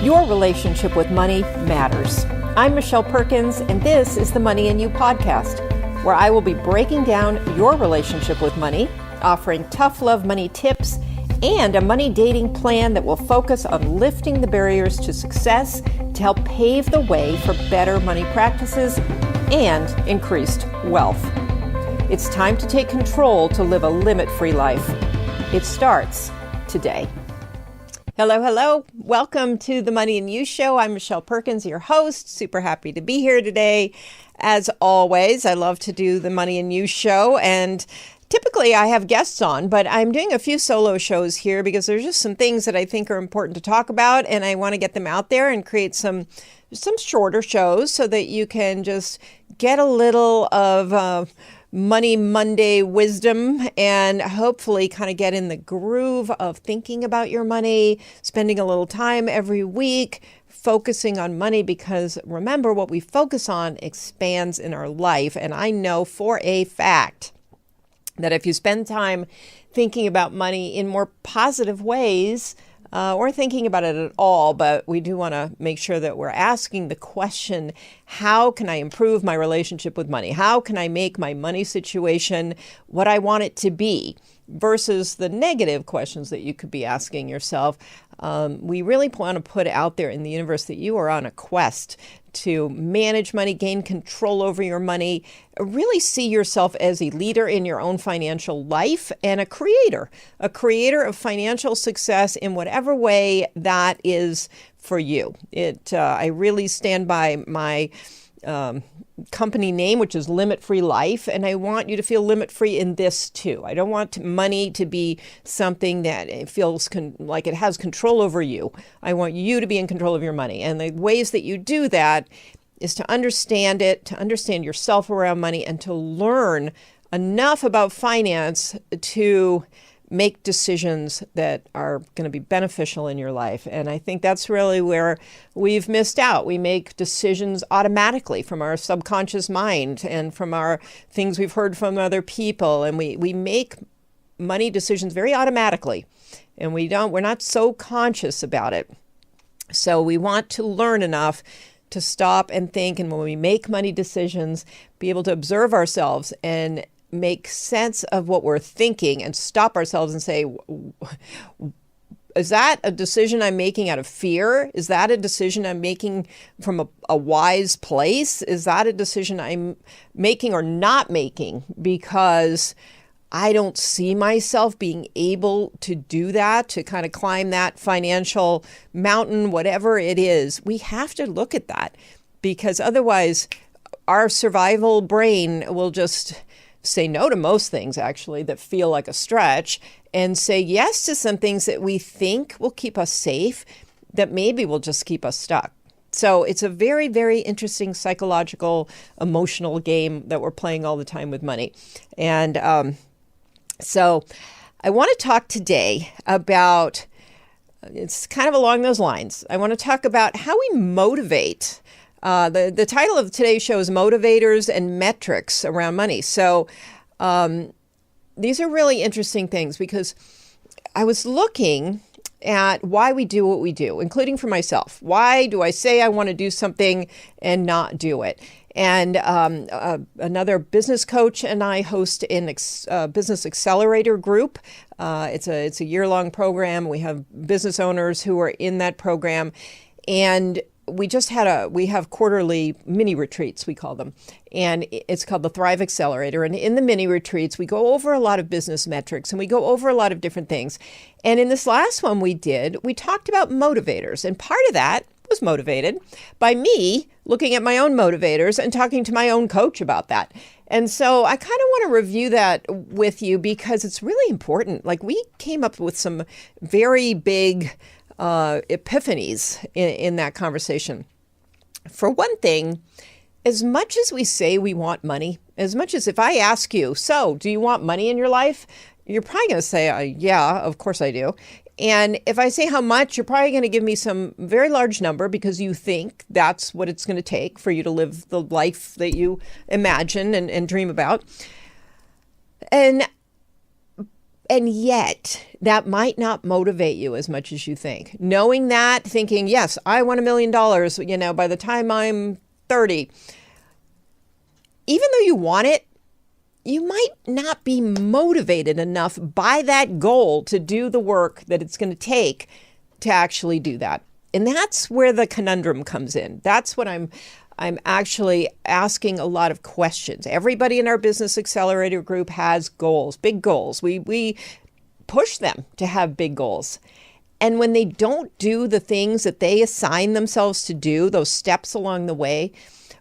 Your relationship with money matters. I'm Michelle Perkins, and this is the Money and You podcast, where I will be breaking down your relationship with money, offering tough love money tips, and a money dating plan that will focus on lifting the barriers to success to help pave the way for better money practices and increased wealth. It's time to take control to live a limit-free life. It starts today. Hello. Welcome to the Money and You Show. I'm Michelle Perkins, your host. Super happy to be here today. As always, I love to do the Money and You Show, and typically I have guests on, but I'm doing a few solo shows here because there's just some things that I think are important to talk about, and I want to get them out there and create some shorter shows so that you can just get a little of Money Monday wisdom and hopefully kind of get in the groove of thinking about your money, spending a little time every week, focusing on money, because remember, what we focus on expands in our life. And I know for a fact that if you spend time thinking about money in more positive ways, or thinking about it at all, but we do want to make sure that we're asking the question, how can I improve my relationship with money? How can I make my money situation what I want it to be? Versus the negative questions that you could be asking yourself. We really want to put out there in the universe that you are on a quest to manage money, gain control over your money, really see yourself as a leader in your own financial life and a creator of financial success in whatever way that is for you. I really stand by my company name, which is Limit Free Life, and I want you to feel limit free in this too. I don't want money to be something that it feels like it has control over you. I want you to be in control of your money, and the ways that you do that is to understand it, to understand yourself around money, and to learn enough about finance to make decisions that are going to be beneficial in your life. And I think that's really where we've missed out. We make decisions automatically from our subconscious mind and from our things we've heard from other people. And we make money decisions very automatically, and we're not so conscious about it. So we want to learn enough to stop and think. And when we make money decisions, be able to observe ourselves and make sense of what we're thinking and stop ourselves and say, is that a decision I'm making out of fear? Is that a decision I'm making from a wise place? Is that a decision I'm making or not making because I don't see myself being able to do that, to kind of climb that financial mountain, whatever it is? We have to look at that, because otherwise our survival brain will just say no to most things, actually, that feel like a stretch, and say yes to some things that we think will keep us safe, that maybe will just keep us stuck. So it's a very, very interesting psychological, emotional game that we're playing all the time with money. And so I want to talk today about, it's kind of along those lines. I want to talk about how we motivate. The title of today's show is Motivators and Metrics Around Money. So these are really interesting things, because I was looking at why we do what we do, including for myself. Why do I say I want to do something and not do it? And another business coach and I host a business accelerator group. It's a year-long program. We have business owners who are in that program, and we have quarterly mini retreats, we call them, and it's called the Thrive Accelerator. And in the mini retreats, we go over a lot of business metrics, and we go over a lot of different things. And in this last one we talked about motivators, and part of that was motivated by me looking at my own motivators and talking to my own coach about that. And so I kind of want to review that with you, because it's really important. Like, we came up with some very big epiphanies in that conversation. For one thing, as much as we say we want money, as much as if I ask you, so do you want money in your life? You're probably going to say, yeah, of course I do. And if I say how much, you're probably going to give me some very large number, because you think that's what it's going to take for you to live the life that you imagine and dream about. And And yet, that might not motivate you as much as you think. Knowing that, thinking, yes, I want $1 million, by the time I'm 30. Even though you want it, you might not be motivated enough by that goal to do the work that it's going to take to actually do that. And that's where the conundrum comes in. That's what I'm actually asking a lot of questions. Everybody in our Business Accelerator group has goals, big goals. We push them to have big goals. And when they don't do the things that they assign themselves to do, those steps along the way,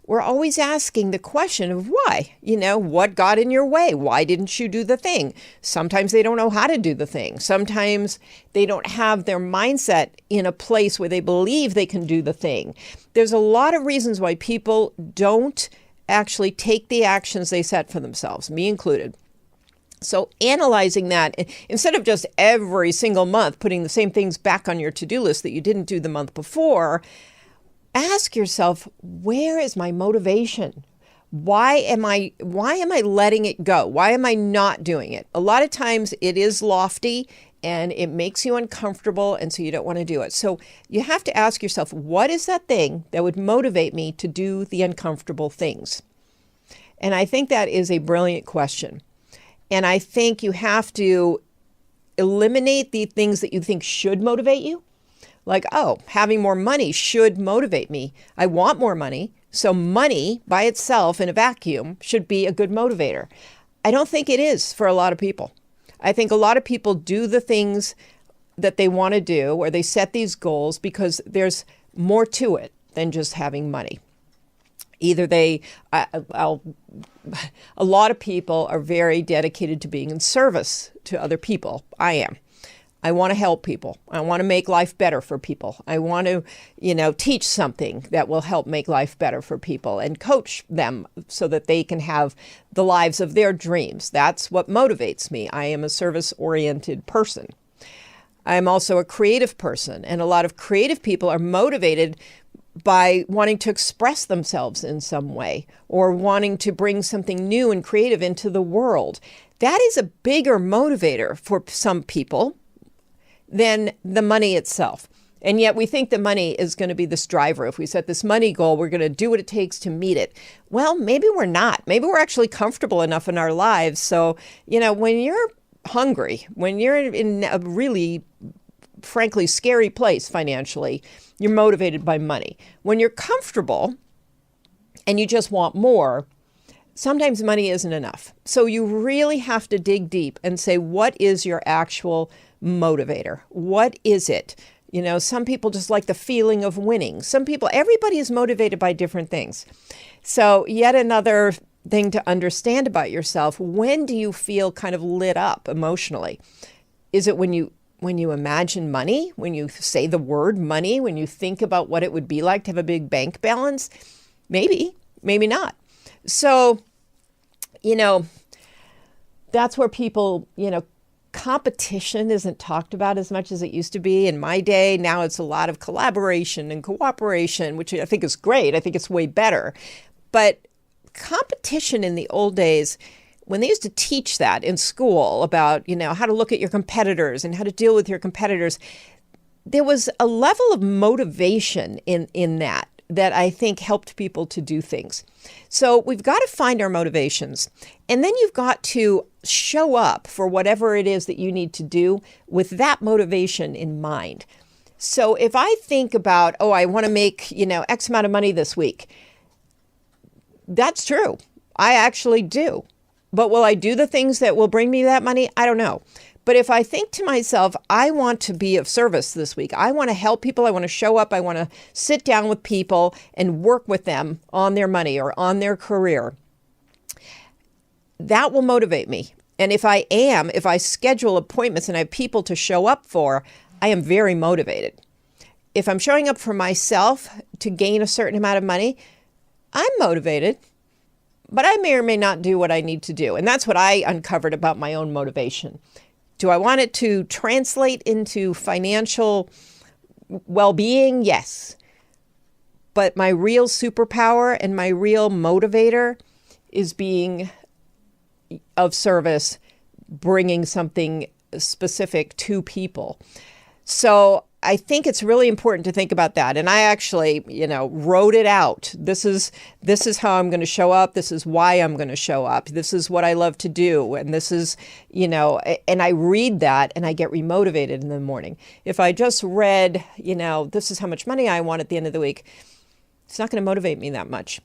we're always asking the question of why. What got in your way? Why didn't you do the thing? Sometimes they don't know how to do the thing. Sometimes they don't have their mindset in a place where they believe they can do the thing. There's a lot of reasons why people don't actually take the actions they set for themselves, me included. So analyzing that, instead of just every single month putting the same things back on your to-do list that you didn't do the month before, ask yourself, where is my motivation? Why am I letting it go? Why am I not doing it? A lot of times it is lofty and it makes you uncomfortable, and so you don't want to do it. So you have to ask yourself, what is that thing that would motivate me to do the uncomfortable things? And I think that is a brilliant question. And I think you have to eliminate the things that you think should motivate you. Like, having more money should motivate me. I want more money. So money by itself in a vacuum should be a good motivator. I don't think it is for a lot of people. I think a lot of people do the things that they want to do, or they set these goals because there's more to it than just having money. Either a lot of people are very dedicated to being in service to other people. I am. I want to help people. I want to make life better for people. I want to, teach something that will help make life better for people and coach them so that they can have the lives of their dreams. That's what motivates me. I am a service-oriented person. I'm also a creative person, and a lot of creative people are motivated by wanting to express themselves in some way or wanting to bring something new and creative into the world. That is a bigger motivator for some people than the money itself. And yet we think the money is going to be this driver. If we set this money goal, we're going to do what it takes to meet it. Well, maybe we're not. Maybe we're actually comfortable enough in our lives. So, when you're hungry, when you're in a really, frankly, scary place financially, you're motivated by money. When you're comfortable and you just want more, sometimes money isn't enough. So you really have to dig deep and say, what is your actual motivator? What is it? Some people just like the feeling of winning. Everybody is motivated by different things. So yet another thing to understand about yourself, when do you feel kind of lit up emotionally? Is it when you imagine money, when you say the word money, when you think about what it would be like to have a big bank balance? Maybe not. So, that's where people, competition isn't talked about as much as it used to be in my day. Now it's a lot of collaboration and cooperation, which I think is great. I think it's way better. But competition in the old days, when they used to teach that in school about, how to look at your competitors and how to deal with your competitors, there was a level of motivation in that I think helped people to do things. So we've got to find our motivations. And then you've got to show up for whatever it is that you need to do with that motivation in mind. So if I think about, I want to make, X amount of money this week, that's true. I actually do. But will I do the things that will bring me that money? I don't know. But if I think to myself, I want to be of service this week, I want to help people, I want to show up, I want to sit down with people and work with them on their money or on their career, that will motivate me. And if I schedule appointments and I have people to show up for, I am very motivated. If I'm showing up for myself to gain a certain amount of money, I'm motivated. But I may or may not do what I need to do. And that's what I uncovered about my own motivation. Do I want it to translate into financial well-being? Yes. But my real superpower and my real motivator is being of service, bringing something specific to people. So I think it's really important to think about that. And I actually, wrote it out. This is how I'm going to show up. This is why I'm going to show up. This is what I love to do. And this is, and I read that and I get remotivated in the morning. If I just read, this is how much money I want at the end of the week, it's not going to motivate me that much.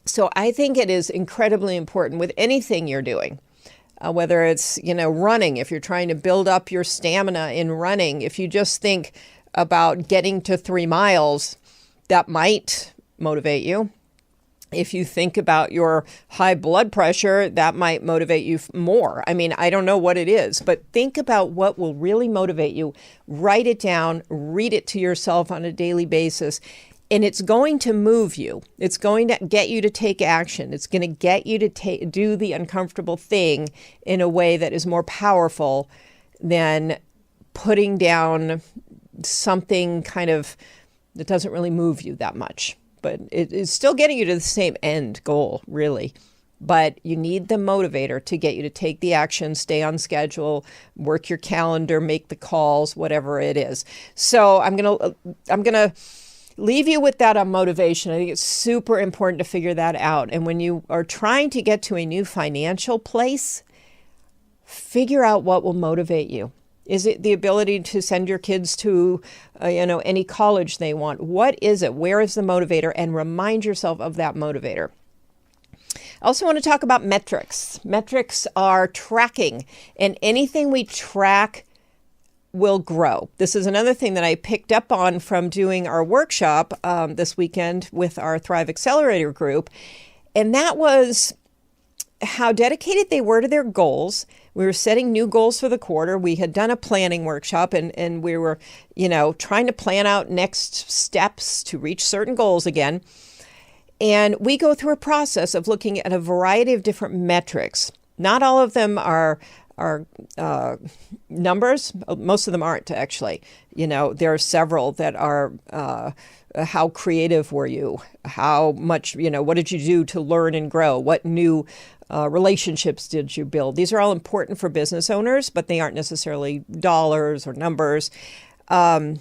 So I think it is incredibly important with anything you're doing. Whether it's, running, if you're trying to build up your stamina in running, if you just think about getting to 3 miles, that might motivate you. If you think about your high blood pressure, that might motivate you more. I mean, I don't know what it is, but think about what will really motivate you. Write it down, read it to yourself on a daily basis. And it's going to move you. It's going to get you to take action. It's going to get you to do the uncomfortable thing in a way that is more powerful than putting down something kind of that doesn't really move you that much. But it is still getting you to the same end goal, really. But you need the motivator to get you to take the action, stay on schedule, work your calendar, make the calls, whatever it is. So I'm gonna leave you with that on motivation. I think it's super important to figure that out. And when you are trying to get to a new financial place, figure out what will motivate you. Is it the ability to send your kids to, any college they want? What is it? Where is the motivator? And remind yourself of that motivator. I also want to talk about metrics. Metrics are tracking, and anything we track will grow. This is another thing that I picked up on from doing our workshop this weekend with our Thrive Accelerator group. And that was how dedicated they were to their goals. We were setting new goals for the quarter. We had done a planning workshop and we were, trying to plan out next steps to reach certain goals again. And we go through a process of looking at a variety of different metrics. Not all of them are numbers. Most of them aren't, actually. There are several that are how creative were you? How much, what did you do to learn and grow? What new relationships did you build? These are all important for business owners, but they aren't necessarily dollars or numbers. But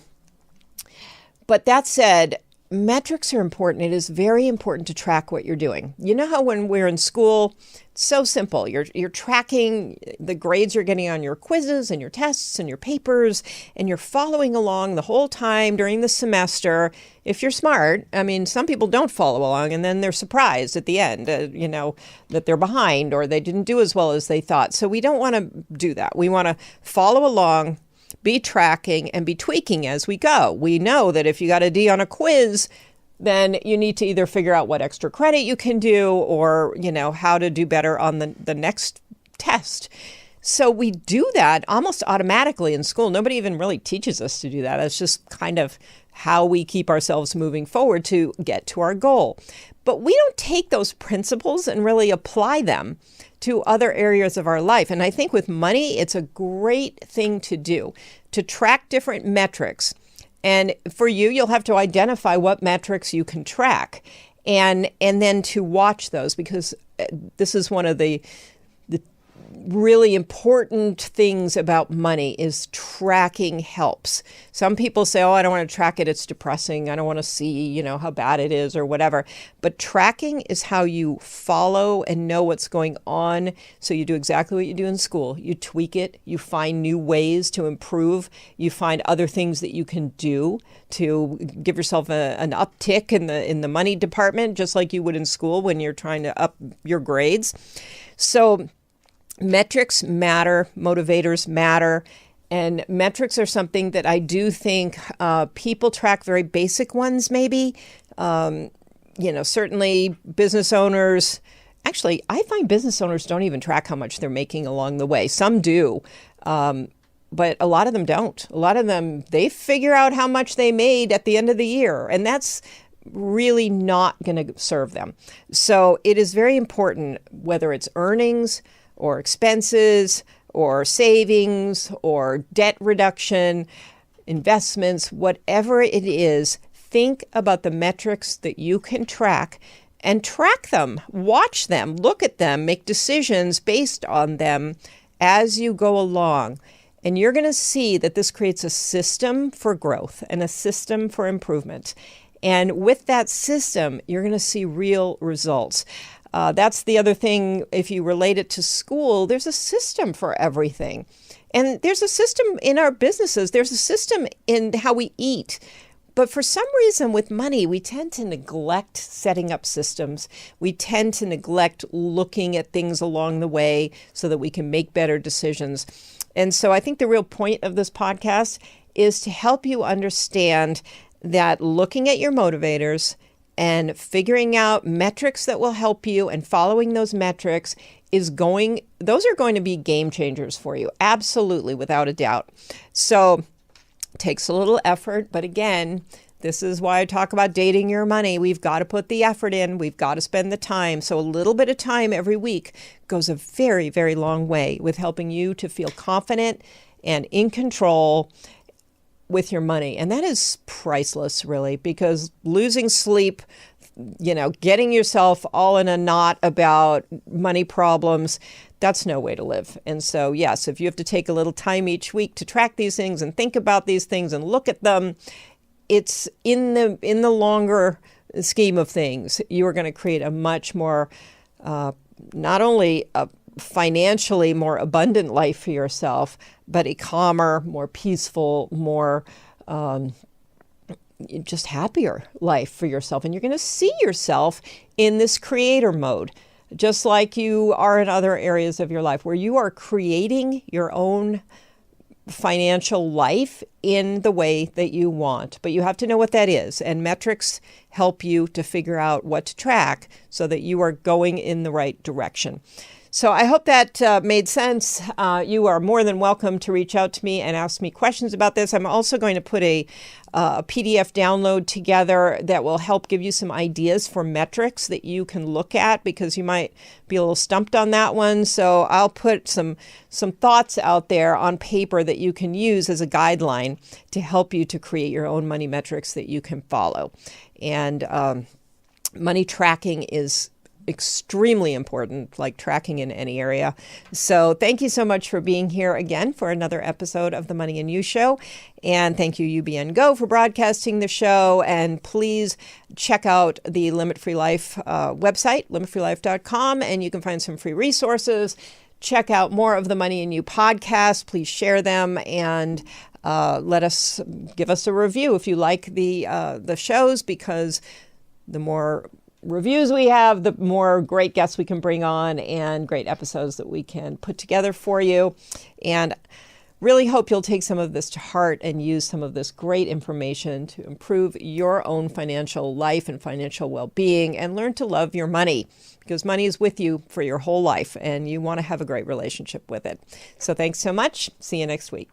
that said, metrics are important. It is very important to track what you're doing. You know how when we're in school, it's so simple. You're tracking the grades you're getting on your quizzes and your tests and your papers, and you're following along the whole time during the semester. If you're smart, I mean, some people don't follow along and then they're surprised at the end, that they're behind or they didn't do as well as they thought. So we don't want to do that. We want to follow along, be tracking, and be tweaking as we go. We know that if you got a D on a quiz, then you need to either figure out what extra credit you can do or, how to do better on the next test. So we do that almost automatically in school. Nobody even really teaches us to do that. It's just kind of how we keep ourselves moving forward to get to our goal. But we don't take those principles and really apply them to other areas of our life. And I think with money, it's a great thing to do, to track different metrics. And for you, you'll have to identify what metrics you can track and then to watch those, because this is one of the really important things about money is tracking helps. Some people say, I don't want to track it. It's depressing. I don't want to see, how bad it is or whatever. But tracking is how you follow and know what's going on. So you do exactly what you do in school. You tweak it. You find new ways to improve. You find other things that you can do to give yourself an uptick in the money department, just like you would in school when you're trying to up your grades. So metrics matter, motivators matter, and metrics are something that I do think people track, very basic ones maybe. Certainly business owners, actually, I find business owners don't even track how much they're making along the way. Some do, but a lot of them don't. A lot of them, they figure out how much they made at the end of the year, and that's really not going to serve them. So it is very important, whether it's earnings or expenses or savings or debt reduction, investments, whatever it is, think about the metrics that you can track and track them, watch them, look at them, make decisions based on them as you go along. And you're going to see that this creates a system for growth and a system for improvement. And with that system, you're going to see real results. That's the other thing. If you relate it to school, there's a system for everything. And there's a system in our businesses. There's a system in how we eat. But for some reason with money, we tend to neglect setting up systems. We tend to neglect looking at things along the way so that we can make better decisions. And so I think the real point of this podcast is to help you understand that looking at your motivators and figuring out metrics that will help you and following those metrics those are going to be game changers for you. Absolutely, without a doubt. So it takes a little effort, but again, this is why I talk about dating your money. We've got to put the effort in. We've got to spend the time. So a little bit of time every week goes a very, very long way with helping you to feel confident and in control with your money. And that is priceless, really, because losing sleep, getting yourself all in a knot about money problems, that's no way to live. And so, yes, if you have to take a little time each week to track these things and think about these things and look at them, it's in the longer scheme of things, you are going to create a much more, not only a financially more abundant life for yourself, but a calmer, more peaceful, more just happier life for yourself. And you're going to see yourself in this creator mode, just like you are in other areas of your life, where you are creating your own financial life in the way that you want. But you have to know what that is. And metrics help you to figure out what to track so that you are going in the right direction. So I hope that made sense. You are more than welcome to reach out to me and ask me questions about this. I'm also going to put a PDF download together that will help give you some ideas for metrics that you can look at, because you might be a little stumped on that one. So I'll put some thoughts out there on paper that you can use as a guideline to help you to create your own money metrics that you can follow. And money tracking is extremely important, like tracking in any area. So thank you so much for being here again for another episode of the Money and You Show. And thank you, UBN Go, for broadcasting the show. And please check out the Limit Free Life website, limitfreelife.com, and you can find some free resources. Check out more of the Money and You podcast. Please share them and give us a review if you like the shows, because the more reviews we have, the more great guests we can bring on and great episodes that we can put together for you. And really hope you'll take some of this to heart and use some of this great information to improve your own financial life and financial well-being, and learn to love your money, because money is with you for your whole life and you want to have a great relationship with it. So thanks so much. See you next week.